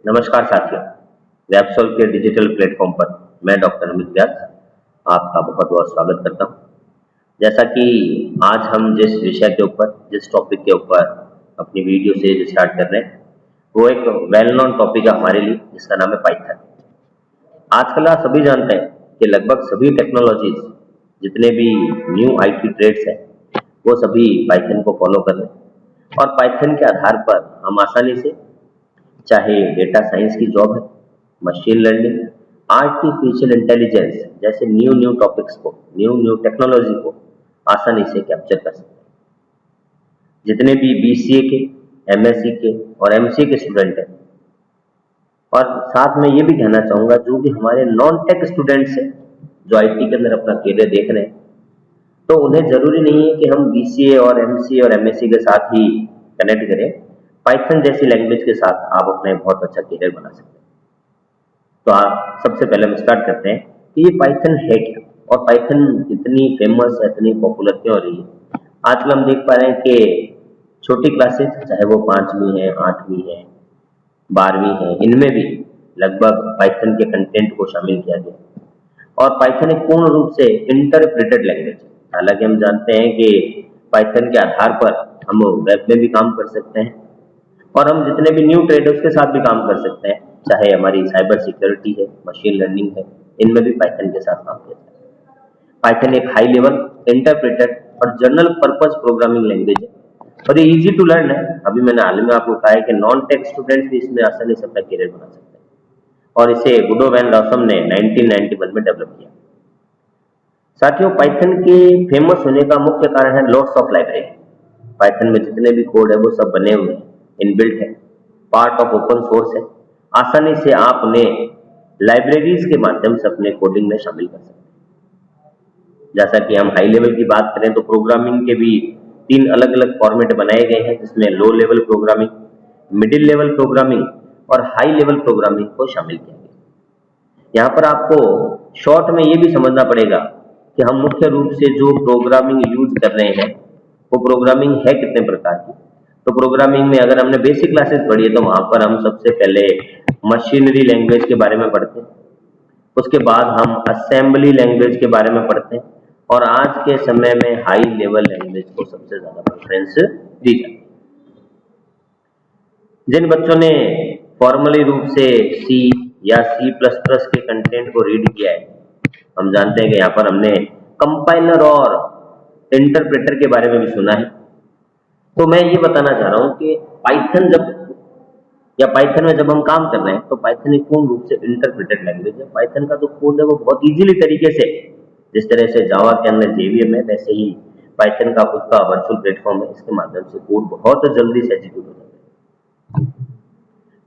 नमस्कार साथियों, वेबसॉल्व के डिजिटल प्लेटफॉर्म पर मैं डॉक्टर अमित व्यास आपका बहुत बहुत स्वागत करता हूं। जैसा कि आज हम जिस विषय के ऊपर, जिस टॉपिक के ऊपर अपनी वीडियो से स्टार्ट कर रहे हैं, वो एक वेल नोन टॉपिक है हमारे लिए, जिसका नाम है पाइथन। आजकल आप सभी जानते हैं कि लगभग सभी टेक्नोलॉजीज, जितने भी न्यू आईटी ट्रेड्स हैं, वो सभी पाइथन को फॉलो कर रहे हैं। और पाइथन के आधार पर हम आसानी से, चाहे डेटा साइंस की जॉब है, मशीन लर्निंग, आर्टिफिशियल इंटेलिजेंस जैसे न्यू न्यू टॉपिक्स को, न्यू न्यू टेक्नोलॉजी को आसानी से कैप्चर कर सकते हैं। जितने भी बीसीए के, एमएससी के और एमसीए के स्टूडेंट हैं, और साथ में ये भी कहना चाहूंगा जो भी हमारे नॉन टेक स्टूडेंट्स हैं जो आईटी के अंदर अपना करियर देख रहे हैं, तो उन्हें जरूरी नहीं है कि हम बीसीए और एमसीए और एमएससी के साथ ही कनेक्ट करें। पाइथन जैसी लैंग्वेज के साथ आप अपना एक बहुत अच्छा करियर बना सकते हैं। तो आप सबसे पहले हम स्टार्ट करते हैं कि ये पाइथन है क्या और पाइथन इतनी फेमस है, इतनी पॉपुलर क्यों हो रही है। आजकल हम देख पा रहे हैं कि छोटी क्लासेस, चाहे वो 5वीं है, 8वीं है, 12वीं है, इनमें भी लगभग पाइथन के कंटेंट को शामिल किया गया। और पाइथन एक पूर्ण रूप से इंटरप्रेटेड लैंग्वेज है। हालांकि हम जानते हैं कि पाइथन के आधार पर हम वेब में भी काम कर सकते हैं और हम जितने भी न्यू ट्रेड है उसके साथ भी काम कर सकते हैं, चाहे हमारी साइबर सिक्योरिटी है, मशीन लर्निंग है, इनमें भी पाइथन के साथ काम किया जाता है। पाइथन एक हाई लेवल इंटरप्रेटेड और जनरल पर्पज प्रोग्रामिंग लैंग्वेज है और ये इजी टू लर्न है। अभी मैंने हाल में आपको कहा है कि नॉन टेक स्टूडेंट्स भी इसमें आसानी से अपना करियर बना सकते हैं और इसे गुडो वैन रॉसम ने 1991 में डेवलप किया। साथियों, पाइथन के फेमस होने का मुख्य कारण है लॉट्स ऑफ लाइब्रेरी। पाइथन में जितने भी कोड है वो सब बने हुए हैं, इनबिल्ट है, पार्ट ऑफ ओपन सोर्स है। आसानी से आप उन्हें लाइब्रेरीज के माध्यम से अपने कोडिंग में शामिल कर सकते हैं। जैसा कि हम हाई लेवल की बात करें तो प्रोग्रामिंग के भी 3 अलग अलग फॉर्मेट बनाए गए हैं, जिसमें low level programming, middle level programming और हाई लेवल प्रोग्रामिंग को शामिल किया गया। यहाँ पर आपको शॉर्ट में ये भी समझना पड़ेगा कि हम मुख्य रूप से जो प्रोग्रामिंग यूज कर रहे हैं वो प्रोग्रामिंग है कितने प्रकार की। तो प्रोग्रामिंग में अगर हमने बेसिक क्लासेस पढ़ी है तो वहां पर हम सबसे पहले मशीनरी लैंग्वेज के बारे में पढ़ते हैं, उसके बाद हम असेंबली लैंग्वेज के बारे में पढ़ते हैं और आज के समय में हाई लेवल लैंग्वेज को सबसे ज्यादा प्रेफरेंस दी जाती है। जिन बच्चों ने फॉर्मली रूप से सी या सी प्लस प्लस के कंटेंट को रीड किया है, हम जानते हैं कि यहाँ पर हमने कंपाइलर और इंटरप्रेटर के बारे में भी सुना है। तो मैं ये बताना चाह रहा हूँ कि पाइथन पाइथन में जब हम काम कर रहे हैं तो पाइथन एक पूर्ण रूप से इंटरप्रेटेड लैंग्वेज है। पाइथन का जो कोड है वो बहुत इजीली तरीके से, जिस तरह से जावा के अंदर जेवीएम है, वैसे ही पाइथन का खुद का वर्चुअल प्लेटफॉर्म है। इसके माध्यम से कोड बहुत जल्दी से एग्जीक्यूट हो जाता है।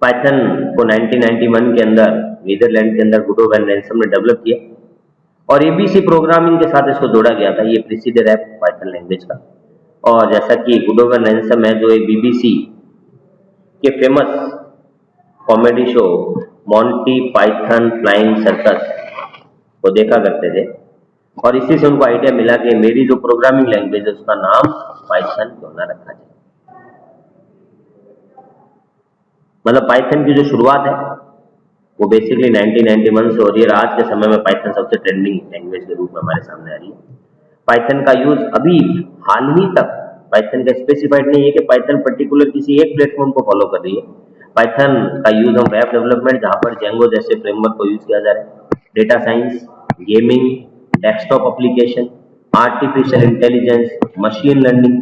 पाइथन को 1991 के अंदर नीदरलैंड के अंदर गुडो वैन रैंसम ने डेवलप किया और एबीसी प्रोग्रामिंग के साथ इसको जोड़ा गया था। ये प्रीसीडर है पाइथन लैंग्वेज का। और जैसा कि गुडो वैन रैंसम है, जो एक बीबीसी के famous comedy show Monty Python flying circus को देखा करते थे और इसी से उनको आइडिया मिला कि मेरी जो प्रोग्रामिंग लैंग्वेज है उसका नाम पाइथन क्यों ना रखा जाए। मतलब पाइथन की जो शुरुआत है वो बेसिकली 1991 से हो रही है। आज के समय में पाइथन सबसे ट्रेंडिंग लैंग्वेज के रूप में हमारे सामने आ रही है। पाइथन का यूज अभी हाल ही तक पाइथन का स्पेसिफाइड नहीं है कि पाइथन पर्टिकुलर किसी एक प्लेटफॉर्म को फॉलो कर रही है। पाइथन का यूज हम वेब डेवलपमेंट, जहां पर जेंगो जैसे फ्रेमवर्क को यूज किया जा रहा है, data science, gaming, desktop application, artificial intelligence, machine learning,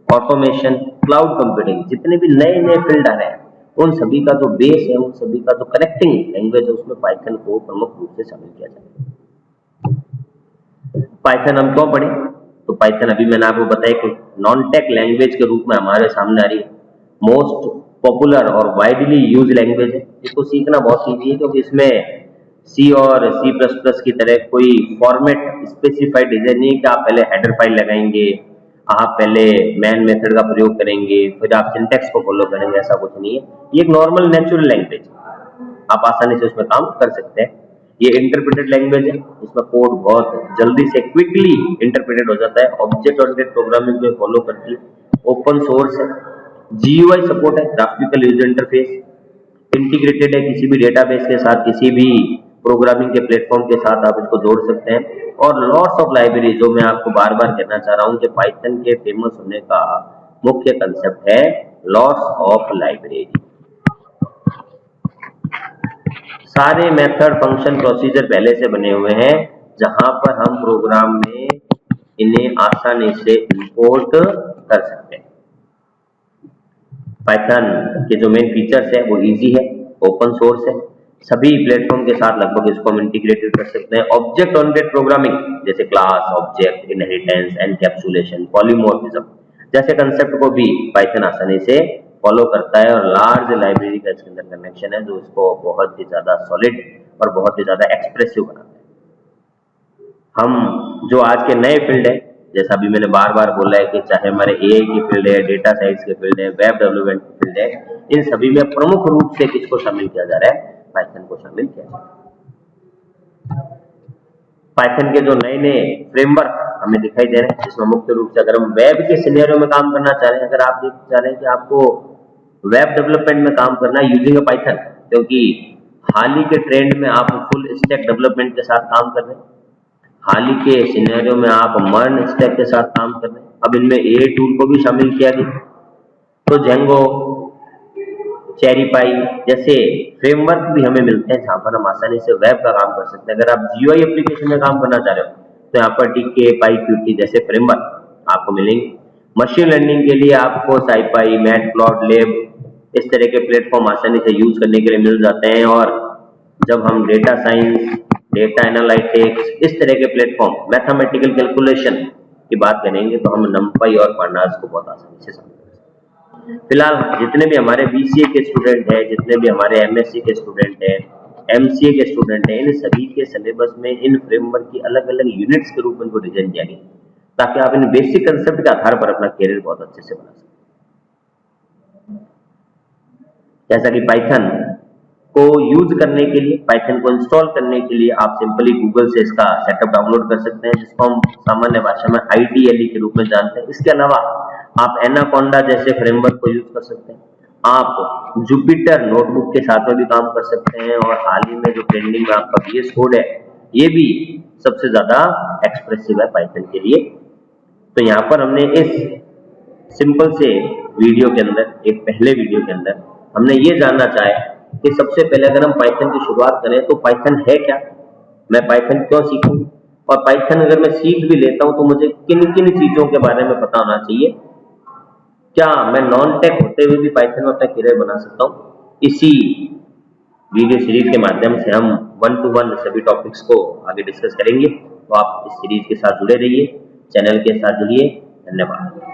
automation, cloud computing, जितने भी नए नए फील्ड आ रहे हैं उन सभी का जो बेस है, उन सभी का जो कनेक्टिंग लैंग्वेज है, उसमें पाइथन को प्रमुख रूप से शामिल किया जाता है। पाइथन हम क्यों पढ़े? तो पाइथन अभी मैंने आपको बताया कि नॉन टेक लैंग्वेज के रूप में हमारे सामने आ रही है, मोस्ट पॉपुलर और वाइडली यूज लैंग्वेज है। इसको सीखना बहुत ईजी है क्योंकि इसमें सी और सी प्लस प्लस की तरह कोई फॉर्मेट स्पेसिफाइड डिजाइन नहीं है कि आप पहले हेडर फाइल लगाएंगे, आप पहले मैन मेथड का प्रयोग करेंगे, फिर आप सिंटैक्स को फॉलो करेंगे, ऐसा कुछ नहीं है। ये एक नॉर्मल नेचुरल लैंग्वेज है, आप आसानी से उसमें काम कर सकते हैं। ये इंटरप्रेटेड लैंग्वेज है, इसमें कोड बहुत जल्दी से क्विकली इंटरप्रेटेड हो जाता है, ऑब्जेक्ट ओरिएंटेड प्रोग्रामिंग में फॉलो करती है, ओपन सोर्स है, जीयूआई सपोर्ट है, ग्राफिकल यूजर इंटरफेस, इंटीग्रेटेड है किसी भी डेटाबेस के साथ, किसी भी प्रोग्रामिंग के प्लेटफॉर्म के साथ आप इसको जोड़ सकते हैं। और लॉट्स ऑफ लाइब्रेरी, जो मैं आपको बार बार कहना चाह रहा हूँ कि पाइथन के फेमस होने का मुख्य कंसेप्ट है लॉट्स ऑफ लाइब्रेरी। सारे मेथड, फंक्शन, प्रोसीजर पहले से बने हुए हैं जहां पर हम प्रोग्राम में इन्हें आसानी से इंपोर्ट कर सकते हैं। पाइथन के जो मेन फीचर्स है वो इजी है, ओपन सोर्स है, सभी प्लेटफॉर्म के साथ लगभग इसको हम इंटीग्रेटेड कर सकते हैं। ऑब्जेक्ट ओरिएंटेड प्रोग्रामिंग जैसे class, object, inheritance, encapsulation, polymorphism जैसे कंसेप्ट को भी पाइथन आसानी से फॉलो करता है और लार्ज लाइब्रेरी का इसके अंदर कनेक्शन है जो इसको बहुत ही ज्यादा सॉलिड और बहुत ही ज्यादा एक्सप्रेसिव बनाता है। हम जो आज के नए फील्ड है, जैसा अभी मैंने बार बार बोला है कि चाहे हमारे एआई की फील्ड है, डेटा साइंस की फील्ड है, वेब डेवलपमेंट की फील्ड है, इन सभी में प्रमुख रूप से किसको शामिल किया जा रहा है? पाइथन को शामिल किया जा रहा है। पाइथन के जो नए नए फ्रेमवर्क हमें दिखाई दे रहे हैं, जिसमें मुख्य रूप से अगर हम वेब के सिनेरियो में काम करना चाह रहे हैं, अगर आप चाह रहे हैं कि आपको वेब डेवलपमेंट में काम करना है यूजिंग अ पाइथन, क्योंकि हाल ही के ट्रेंड में आप फुल स्टैक डेवलपमेंट के साथ काम कर रहे हैं, हाल ही के सिनेरियो में आप मर्न स्टैक के साथ काम कर रहे हैं, अब इनमें एआई टूल को भी शामिल किया गया, तो जेंगो, चेरीपाई जैसे फ्रेमवर्क भी हमें मिलते हैं जहां पर हम आसानी से वेब का काम कर सकते हैं। अगर आप जीयूआई एप्लीकेशन में काम करना चाह रहे हो तो यहाँ पर टीके, पाईक्यूटी जैसे फ्रेमवर्क आपको मिलेंगे। मशीन लर्निंग के लिए आपको साइपाई, मैटप्लॉटलिब इस तरह के प्लेटफॉर्म आसानी से यूज करने के लिए मिल जाते हैं। और जब हम डेटा साइंस, डेटा एनालिटिक्स इस तरह के प्लेटफॉर्म, मैथमेटिकल कैलकुलेशन की बात करेंगे तो हम नंपाई और पांडास को बहुत आसानी से समझ सकते हैं। फिलहाल जितने भी हमारे बीसीए के स्टूडेंट हैं, जितने भी हमारे एमएससी के स्टूडेंट हैं, एमसीए के स्टूडेंट हैं, इन सभी के सिलेबस में इन फ्रेमवर्क की अलग अलग यूनिट्स के रूप में इनको डिजाइन किया गया ताकि आप इन बेसिक कंसेप्ट के आधार पर अपना करियर बहुत अच्छे से बना सकें। जैसा कि पाइथन को यूज करने के लिए, पाइथन को इंस्टॉल करने के लिए आप सिंपली गूगल से इसका सेटअप डाउनलोड कर सकते हैं, जिसको हम सामान्य भाषा में आईडीएलई के रूप में जानते हैं। इसके अलावा आप एनाकोंडा जैसे फ्रेमवर्क को यूज कर सकते हैं, आप जुपिटर नोटबुक के साथ में भी काम कर सकते हैं, और हाल ही में जो ट्रेंडिंग में आपका VS कोड है ये भी सबसे ज्यादा एक्सप्रेसिव है पाइथन के लिए। तो यहाँ पर हमने इस सिंपल से वीडियो के अंदर, एक पहले वीडियो के अंदर हमने ये जानना चाहे कि सबसे पहले अगर हम पाइथन की शुरुआत करें तो पाइथन है क्या, मैं पाइथन क्यों सीखूं, और पाइथन अगर मैं सीख भी लेता हूं तो मुझे किन किन चीजों के बारे में पता होना चाहिए, क्या मैं नॉन टेक होते हुए भी पाइथन में अपना करियर बना सकता हूं। इसी वीडियो सीरीज के माध्यम से हम 1 to 1 सभी टॉपिक्स को आगे डिस्कस करेंगे। तो आप इस सीरीज के साथ जुड़े रहिए, चैनल के साथ जुड़िए। धन्यवाद।